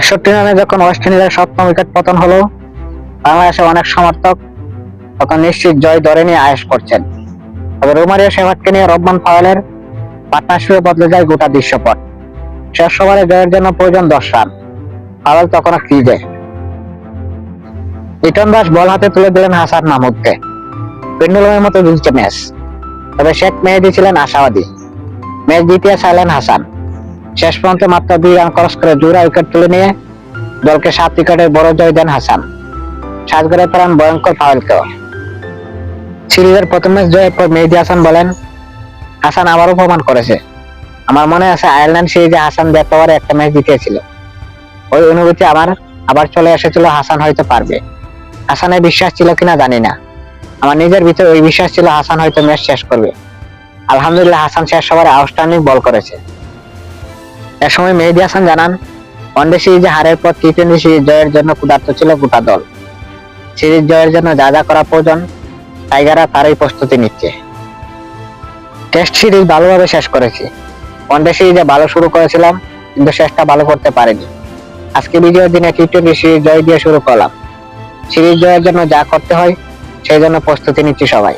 ৬১ রানে যখন ওয়েস্ট ইন্ডিজের ৭ম উইকেট পতন হলো, বাংলাদেশের অনেক সমর্থক তখন নিশ্চিত জয় ধরে নিয়ে আয়েশ করছেন। তবে রোমারিও শেফার্ডকে নিয়ে রহমান পাওয়েলের পার্টনারশিপে বদলে যায় গোটা দৃশ্যপট। শেষ ওভারে জয়ের জন্য প্রয়োজন ১০ রান। পাওয়েল তখনও ক্রিজে। লিটন দাস বল হাতে তুলে দিলেন হাসান মাহমুদকে। পেন্ডুলামের মতো দুলছে ম্যাচ। তবে শেখ মেহেদী ছিলেন আশাবাদী। ম্যাচ জিতিয়ে চাইলেন হাসান। শেষ পর্যন্ত মাত্র ২ রান খরচ করে জোড়া উইকেট তুলে নিয়ে দলকে ৭ উইকেটের বড় জয় দেন হাসান। সাজঘরে ফেরান ভয়ঙ্কর পাওয়েলকেও। সিরিজের প্রথম ম্যাচ জয়ের পর মেহেদী হাসান বলেন, হাসান আবারও প্রমাণ করেছে। আমার মনে আছে আয়ারল্যান্ড সিরিজে হাসান ব্যাট ওভারে একটা ম্যাচ জিতিয়েছিল। ওই অনুভূতি আবার চলে এসেছিল। হাসান হয়তো পারবে। হাসানের বিশ্বাস ছিল কিনা জানি না, আমার নিজের ভিতরে ওই বিশ্বাস ছিল হাসান হয়তো ম্যাচ শেষ করবে। আলহামদুলিল্লাহ, হাসান শেষ ওভারে আউটস্ট্যান্ডিং বল করেছে। এ সময় মেহেদী হাসান জানান, ওয়ানডে সিরিজে হারের পর টি-20 সিরিজ জয়ের জন্য ক্ষুধার্ত ছিল গোটা দল। সিরিজ জয়ের জন্য যা যা করা প্রয়োজন টাইগাররা তারই প্রস্তুতি নিচ্ছে। টেস্ট সিরিজ ভালোভাবে শেষ করেছি। ওয়ানডে সিরিজে ভালো শুরু করেছিলাম, কিন্তু শেষটা ভালো করতে পারিনি। আজকে বিজয়ের দিনে টি-20 সিরিজ জয় দিয়ে শুরু করলাম। সিরিজ জয়ের জন্য যা করতে হয় সেই জন্য প্রস্তুতি নিচ্ছি সবাই।